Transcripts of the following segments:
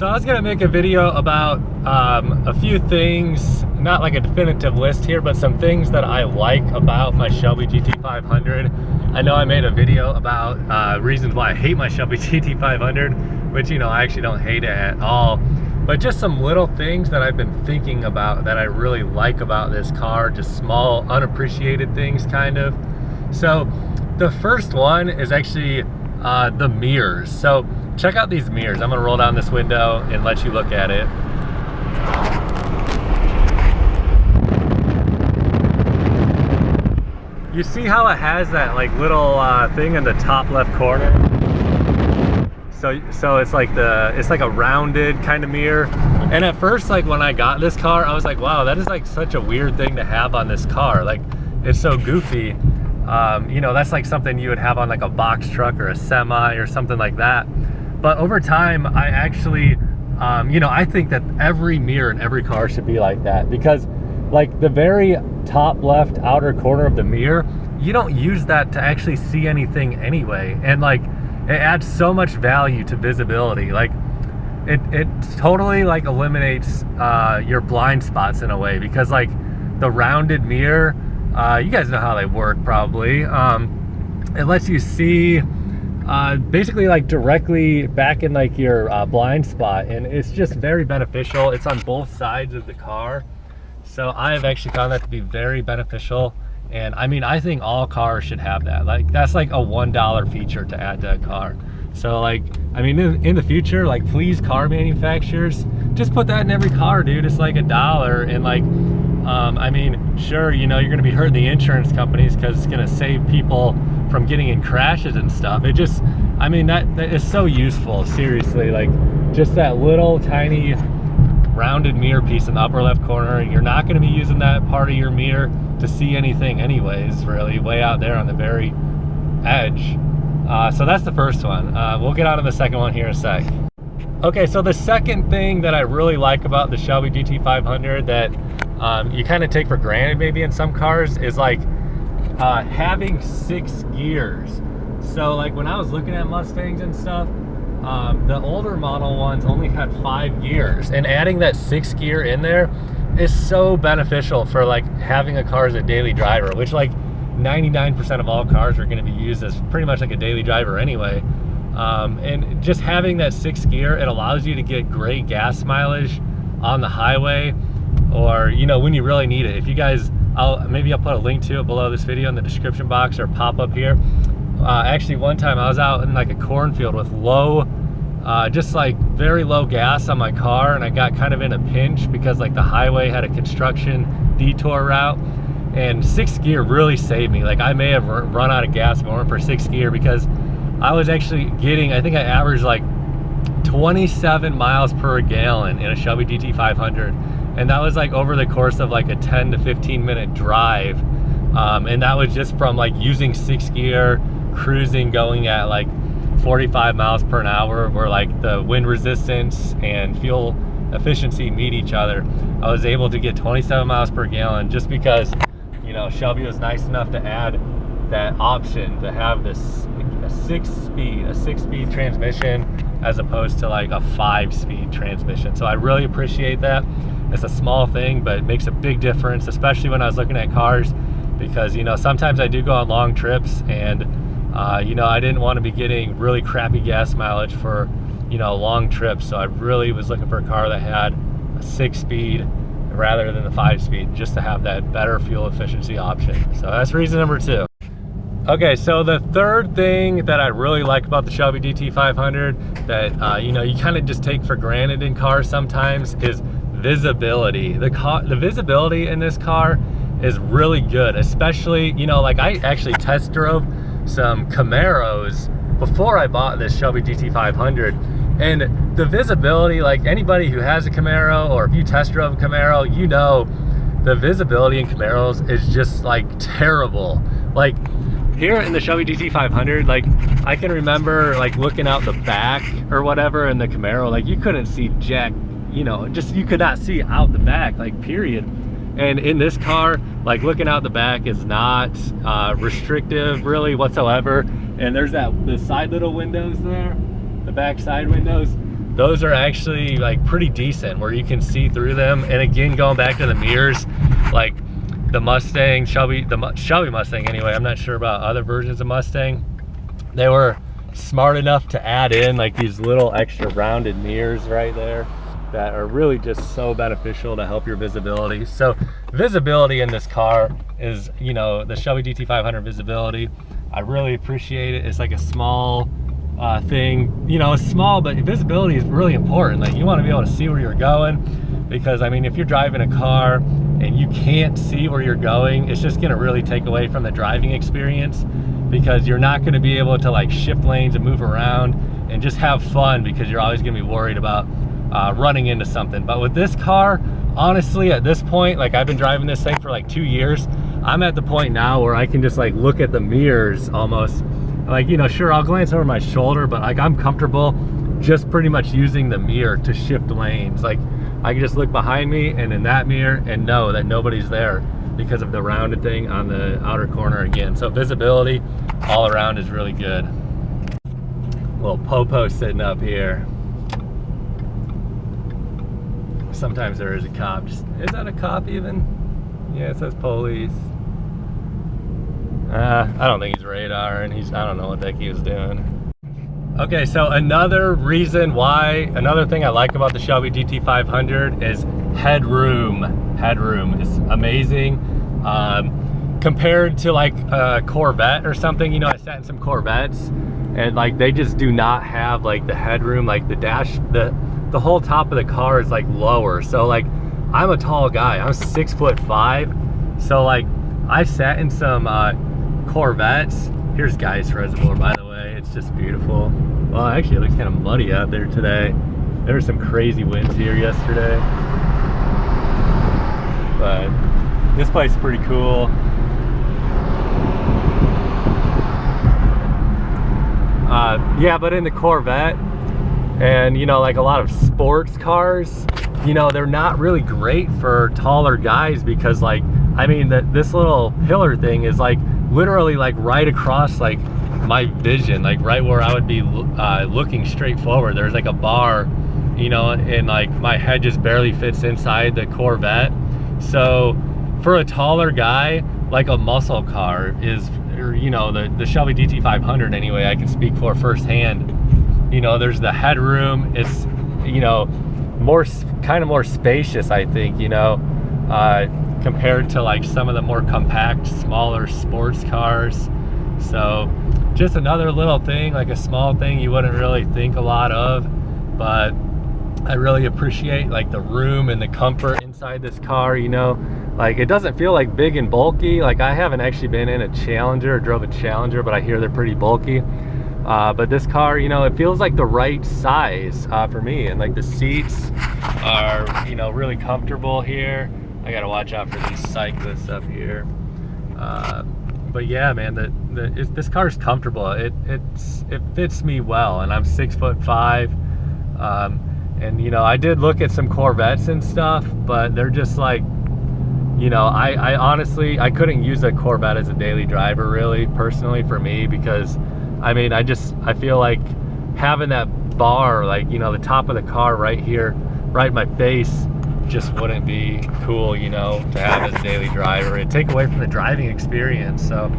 So I was gonna make a video about a few things, not like a definitive list here, but some things that I like about my Shelby GT500. I know I made a video about reasons why I hate my Shelby GT500, which, you know, I actually don't hate it at all. But just some little things that I've been thinking about that I really like about this car, just small, unappreciated things kind of. So the first one is actually the mirrors. So check out these mirrors. I'm gonna roll down this window and let you look at it. You see how it has that like little thing in the top left corner? So it's like a rounded kind of mirror. And at first, like when I got this car, I was like, wow, that is like such a weird thing to have on this car. Like, it's so goofy. You know, that's like something you would have on like a box truck or a semi or something like that. But over time, I actually, you know, I think that every mirror in every car should be like that, because like the very top left outer corner of the mirror, you don't use that to actually see anything anyway. And like, it adds so much value to visibility. Like it totally like eliminates your blind spots in a way, because like the rounded mirror, you guys know how they work probably. It lets you see basically like directly back in like your blind spot, and it's just very beneficial. It's on both sides of the car, so I have actually found that to be very beneficial. And I mean, I think all cars should have that. Like, that's like a $1 feature to add to a car. So like, I mean, in the future, like, please, car manufacturers, just put that in every car, dude. It's like $1. And like, I mean, sure, you know, you're gonna be hurting the insurance companies because it's gonna save people from getting in crashes and stuff. It just, I mean, that is so useful, seriously. Like, just that little tiny rounded mirror piece in the upper left corner. You're not gonna be using that part of your mirror to see anything anyways, really, way out there on the very edge. So that's the first one. We'll get on to the second one here in a sec. Okay, so the second thing that I really like about the Shelby GT500 that you kind of take for granted maybe in some cars is like having 6 gears. So like when I was looking at Mustangs and stuff, the older model ones only had 5 gears, and adding that 6th gear in there is so beneficial for like having a car as a daily driver, which like 99% of all cars are going to be used as pretty much like a daily driver anyway. And just having that 6th gear, it allows you to get great gas mileage on the highway, or, you know, when you really need it. If you guys, maybe I'll put a link to it below this video in the description box or pop up here. Actually, one time I was out in like a cornfield with low, just like very low gas on my car, and I got kind of in a pinch because like the highway had a construction detour route, and 6th gear really saved me. Like, I may have run out of gas going for 6th gear, because I was actually getting, I think I averaged like 27 miles per gallon in a Shelby GT500, and that was like over the course of like a 10 to 15 minute drive. And that was just from like using 6th gear, cruising, going at like 45 miles per hour, where like the wind resistance and fuel efficiency meet each other. I was able to get 27 miles per gallon just because, you know, Shelby was nice enough to add that option to have this a 6-speed transmission as opposed to like a 5-speed transmission. So I really appreciate that. It's a small thing, but it makes a big difference, especially when I was looking at cars, because, you know, sometimes I do go on long trips, and you know, I didn't want to be getting really crappy gas mileage for, you know, long trips. So I really was looking for a car that had a 6-speed rather than the 5-speed, just to have that better fuel efficiency option. So that's reason number 2. Okay, so the third thing that I really like about the Shelby GT500 that you know, you kind of just take for granted in cars sometimes is visibility. The visibility in this car is really good, especially, you know, like I actually test drove some Camaros before I bought this Shelby GT500, and the visibility, like anybody who has a Camaro, or if you test drove a Camaro, you know the visibility in Camaros is just like terrible. Like here in the Shelby GT500, like I can remember like looking out the back or whatever in the Camaro, like you couldn't see jack, you know, just you could not see out the back, like period. And in this car, like looking out the back is not restrictive really whatsoever. And there's the side little windows there, the back side windows. those are actually like pretty decent where you can see through them. And again, going back to the mirrors, like the Mustang, Shelby Mustang anyway, I'm not sure about other versions of Mustang, they were smart enough to add in like these little extra rounded mirrors right there that are really just so beneficial to help your visibility. So visibility in this car is, you know, the Shelby GT500 visibility, I really appreciate it. It's like a small thing, you know, it's small, but visibility is really important. Like you want to be able to see where you're going, because I mean, if you're driving a car and you can't see where you're going, it's just going to really take away from the driving experience, because you're not going to be able to like shift lanes and move around and just have fun, because you're always going to be worried about running into something. But with this car, honestly, at this point, like I've been driving this thing for like 2 years, I'm at the point now where I can just like look at the mirrors almost, like, you know, sure, I'll glance over my shoulder, but like I'm comfortable just pretty much using the mirror to shift lanes. Like I can just look behind me and in that mirror and know that nobody's there because of the rounded thing on the outer corner again. So visibility all around is really good. Little Popo sitting up here. Sometimes there is a cop. Is that a cop even? Yeah, it says police. I don't think he's radar, and I don't know what the heck he was doing. Okay, so another thing I like about the Shelby GT500 is headroom. Headroom is amazing. Compared to like a Corvette or something, you know, I sat in some Corvettes and like they just do not have like the headroom, like the dash, the whole top of the car is like lower. So like I'm a tall guy, I'm 6'5", so like I sat in some Corvettes. Here's Guy's Reservoir, by the way. It's just beautiful. Well, actually it looks kind of muddy out there today. There were some crazy winds here yesterday, but this place is pretty cool. Yeah, but in the Corvette and, you know, like a lot of sports cars, you know, they're not really great for taller guys, because like, I mean, this little pillar thing is like literally like right across like my vision, like right where I would be looking straight forward. There's like a bar, you know, and like my head just barely fits inside the Corvette. So for a taller guy, like a muscle car is, or, you know, the Shelby GT500 anyway, I can speak for firsthand. You know, there's the headroom. It's, you know, kind of more spacious, I think, you know, compared to like some of the more compact, smaller sports cars. So just another little thing, like a small thing you wouldn't really think a lot of, but I really appreciate like the room and the comfort inside this car, you know. Like it doesn't feel like big and bulky. Like I haven't actually been in a Challenger or drove a Challenger, but I hear they're pretty bulky. But this car, you know, it feels like the right size for me, and like the seats are, you know, really comfortable here. I gotta watch out for these cyclists up here. But yeah, man, this car is comfortable. It fits me well, and I'm 6'5". And you know, I did look at some Corvettes and stuff, but they're just like, you know, I honestly, I couldn't use a Corvette as a daily driver really, personally, for me, because I mean, I feel like having that bar, like, you know, the top of the car right here, right in my face, just wouldn't be cool, you know, to have as a daily driver. It'd take away from the driving experience. So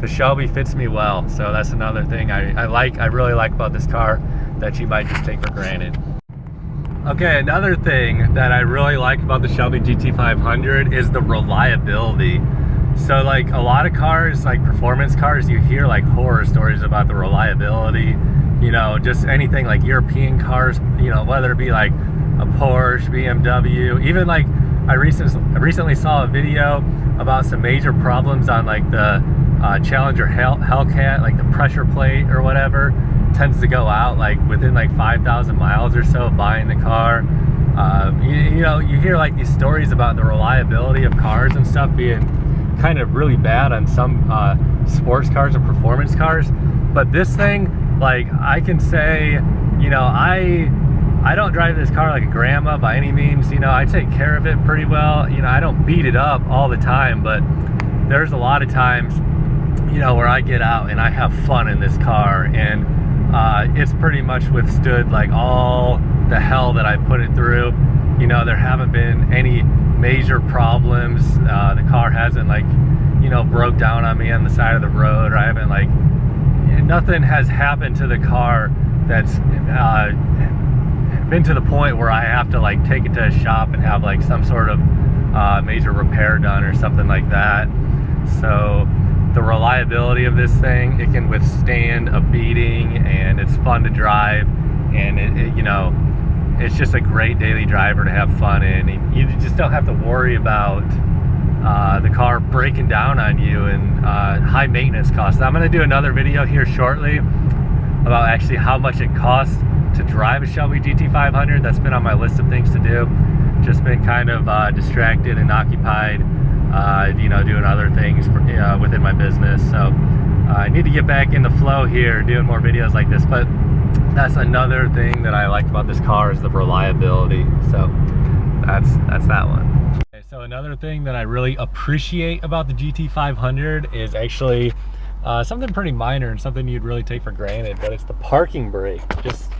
the Shelby fits me well. So that's another thing I really like about this car that you might just take for granted. Okay, another thing that I really like about the Shelby GT500 is the reliability. So like a lot of cars, like performance cars, you hear like horror stories about the reliability, you know, just anything like European cars, you know, whether it be like a Porsche, BMW, even like I recently saw a video about some major problems on like the Challenger Hellcat, like the pressure plate or whatever tends to go out like within like 5,000 miles or so of buying the car. You know, you hear like these stories about the reliability of cars and stuff being kind of really bad on some sports cars and performance cars, but this thing, like, I can say, you know, I don't drive this car like a grandma by any means. You know, I take care of it pretty well. You know, I don't beat it up all the time, but there's a lot of times, you know, where I get out and I have fun in this car, and it's pretty much withstood like all the hell that I put it through. You know, there haven't been any major problems. The car hasn't like, you know, broke down on me on the side of the road, or I haven't like, nothing has happened to the car that's been to the point where I have to like take it to a shop and have like some sort of major repair done or something like that. So the reliability of this thing, it can withstand a beating, and it's fun to drive, and it you know, it's just a great daily driver to have fun in. You just don't have to worry about the car breaking down on you and high maintenance costs. I'm going to do another video here shortly about actually how much it costs to drive a Shelby GT500. That's been on my list of things to do. Just been kind of distracted and occupied, you know, doing other things within my business. So I need to get back in the flow here, doing more videos like this. But that's another thing that I like about this car, is the reliability. So that's that one. Okay, so another thing that I really appreciate about the GT500 is actually something pretty minor and something you'd really take for granted, but it's the parking brake. Just,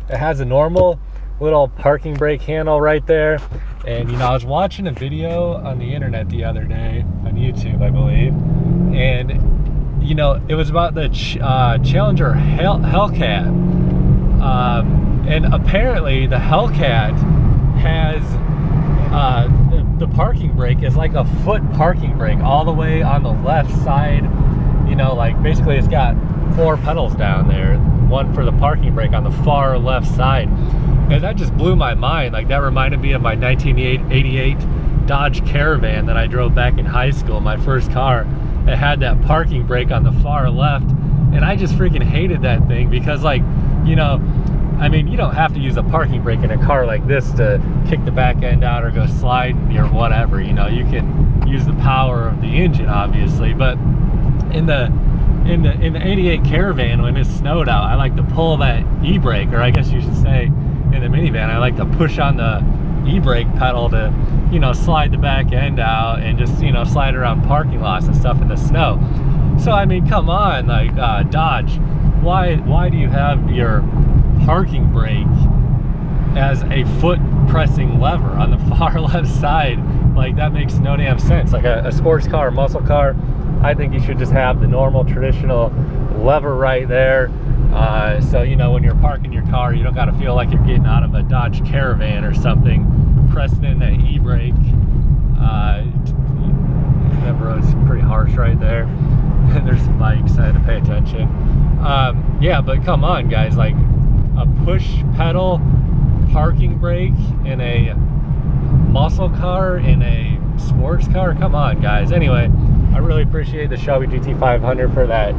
it has a normal little parking brake handle right there. And you know, I was watching a video on the internet the other day on YouTube, I believe, and you know, it was about the Challenger Hellcat, and apparently the Hellcat has the parking brake is like a foot parking brake all the way on the left side. You know, like basically it's got 4 pedals down there, one for the parking brake on the far left side. And that just blew my mind. Like, that reminded me of my 1988 Dodge Caravan that I drove back in high school, my first car. It had that parking brake on the far left, and I just freaking hated that thing because, like, you know, I mean, you don't have to use a parking brake in a car like this to kick the back end out or go sliding or whatever. You know, you can use the power of the engine, obviously, but in the 88 Caravan, when it snowed out, I like to pull that e-brake, or I guess you should say in the minivan, I like to push on the e-brake pedal to, you know, slide the back end out and just, you know, slide around parking lots and stuff in the snow. So I mean, come on, like Dodge, why do you have your parking brake as a foot pressing lever on the far left side? Like, that makes no damn sense. Like a sports car, muscle car, I think you should just have the normal traditional lever right there. So, you know, when you're parking your car, you don't got to feel like you're getting out of a Dodge Caravan or something, pressing in that e-brake. That road's pretty harsh right there. And there's some bikes, I had to pay attention. Yeah, but come on, guys, like a push pedal parking brake in a muscle car, in a sports car, come on, guys. Anyway, I really appreciate the Shelby GT500 for that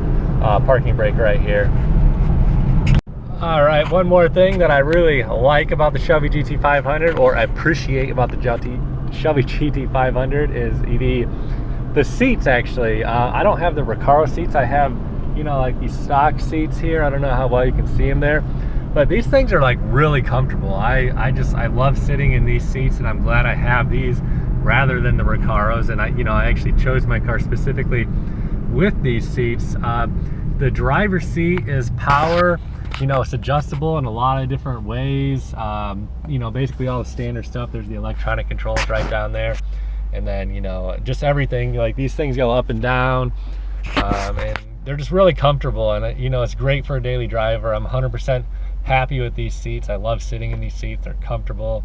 parking brake right here. All right, one more thing that I really like about the Shelby GT500, or appreciate about the Shelby GT500, is the seats. Actually, I don't have the Recaro seats. I have, you know, like these stock seats here. I don't know how well you can see them there, but these things are like really comfortable. I love sitting in these seats, and I'm glad I have these rather than the Recaros. And I actually chose my car specifically with these seats. The driver's seat is power. You know, it's adjustable in a lot of different ways. You know, basically all the standard stuff. There's the electronic controls right down there, and then, you know, just everything. Like, these things go up and down, and they're just really comfortable. And you know, it's great for a daily driver. I'm 100% happy with these seats. I love sitting in these seats. They're comfortable.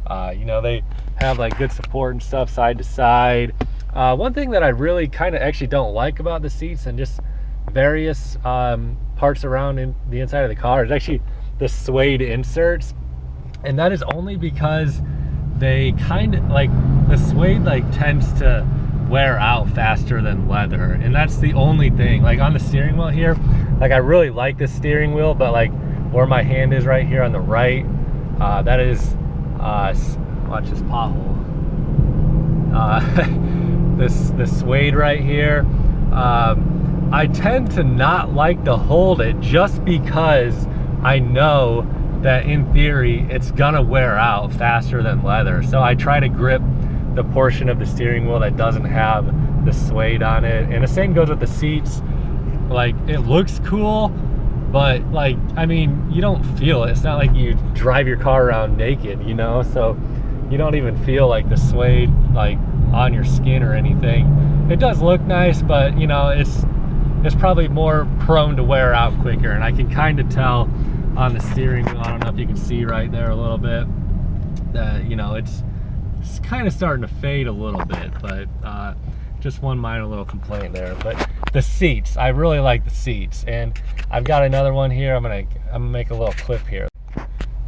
You know, they have like good support and stuff side to side. One thing that I really kind of actually don't like about the seats and just various parts around in the inside of the car is actually the Suede Inserts, and that is only because they kind of like, the suede like tends to wear out faster than leather, and that's the only thing. Like on the steering wheel here, like I really like the steering wheel, but like where my hand is right here on the right, that is watch this pothole. This suede right here, I tend to not like to hold it just because I know that in theory it's gonna wear out faster than leather. So I try to grip the portion of the steering wheel that doesn't have the suede on it. And the same goes with the seats. Like, it looks cool, but like, I mean, you don't feel it. It's not like you drive your car around naked, you know, so you don't even feel like the suede like on your skin or anything. It does look nice, but you know, it's probably more prone to wear out quicker, and I can kind of tell on the steering wheel, I don't know if you can see right there a little bit, that, you know, it's kind of starting to fade a little bit, but just one minor little complaint there. But the seats, I really like the seats, and I've got another one here. I'm gonna make a little clip here.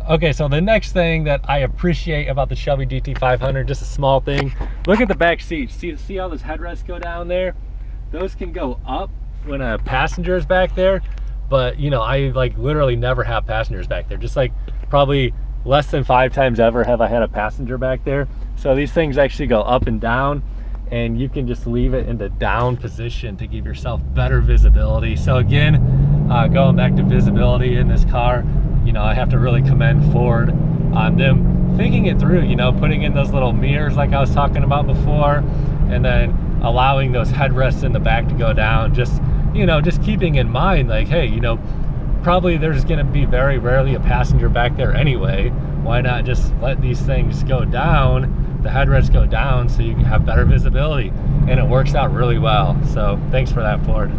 Okay, so the next thing that I appreciate about the Shelby GT500, just a small thing, look at the back seats. See how those headrests go down there? Those can go up when a passenger is back there, but you know, I like literally never have passengers back there. Just like probably less than 5 times ever have I had a passenger back there. So these things actually go up and down, and you can just leave it in the down position to give yourself better visibility. So again, going back to visibility in this car, you know, I have to really commend Ford on them thinking it through, you know, putting in those little mirrors like I was talking about before, and then allowing those headrests in the back to go down. Just, you know, just keeping in mind, like, hey, you know, probably there's going to be very rarely a passenger back there anyway. Why not just let these things go down, the headrests go down, so you can have better visibility, and it works out really well. So thanks for that, Ford.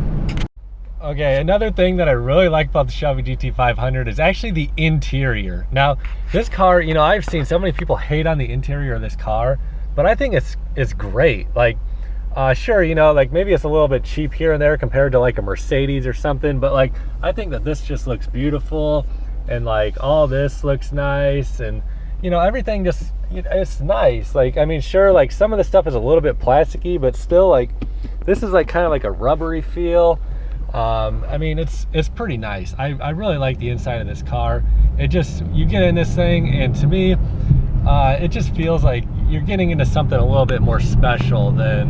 Okay, another thing that I really like about the Shelby GT500 is actually the interior. Now, this car, you know, I've seen so many people hate on the interior of this car, but I think it's great. Like, sure, you know, like maybe it's a little bit cheap here and there compared to like a Mercedes or something, but like, I think that this just looks beautiful, and like all this looks nice, and you know, everything just, you know, it's nice. Like, I mean, sure, like some of the stuff is a little bit plasticky, but still, like, this is like kind of like a rubbery feel. I mean, it's pretty nice. I really like the inside of this car. It just, you get in this thing, and to me, it just feels like you're getting into something a little bit more special than,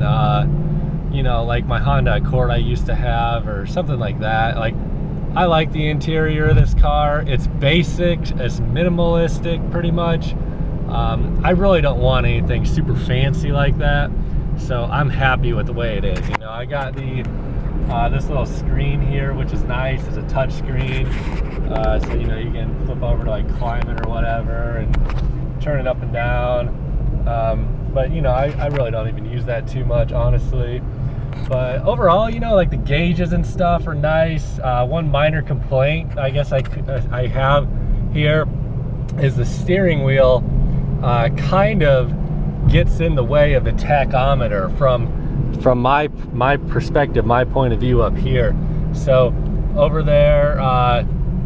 you know, like my Honda Accord I used to have, or something like that. Like, I like the interior of this car. It's basic, it's minimalistic, pretty much. I really don't want anything super fancy like that, so I'm happy with the way it is. You know, I got the this little screen here, which is nice. It's a touch screen, so you know, you can flip over to like climate or whatever and turn it up and down. But you know, I really don't even use that too much, honestly. But overall, you know, like the gauges and stuff are nice. One minor complaint I guess I have here is the steering wheel kind of gets in the way of the tachometer from my perspective, my point of view up here. So over there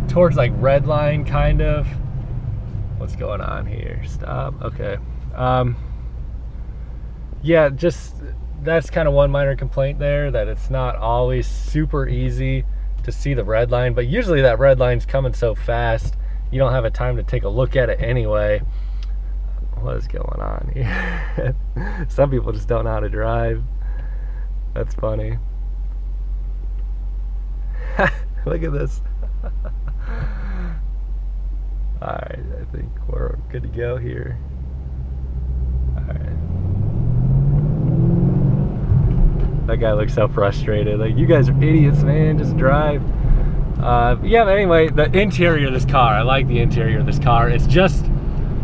towards like red line, kind of, what's going on here? Stop. Okay. Yeah, just that's kind of one minor complaint there, that it's not always super easy to see the red line, but usually that red line's coming so fast you don't have a time to take a look at it anyway. What is going on here? Some people just don't know how to drive. That's funny. Look at this. Alright, I think we're good to go here. Alright. That guy looks so frustrated. Like, you guys are idiots, man. Just drive. Yeah, but anyway, the interior of this car, I like the interior of this car. It's just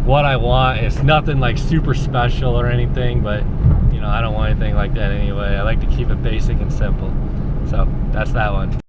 what I want. It's nothing like super special or anything, but you know, I don't want anything like that anyway. I like to keep it basic and simple. So that's that one.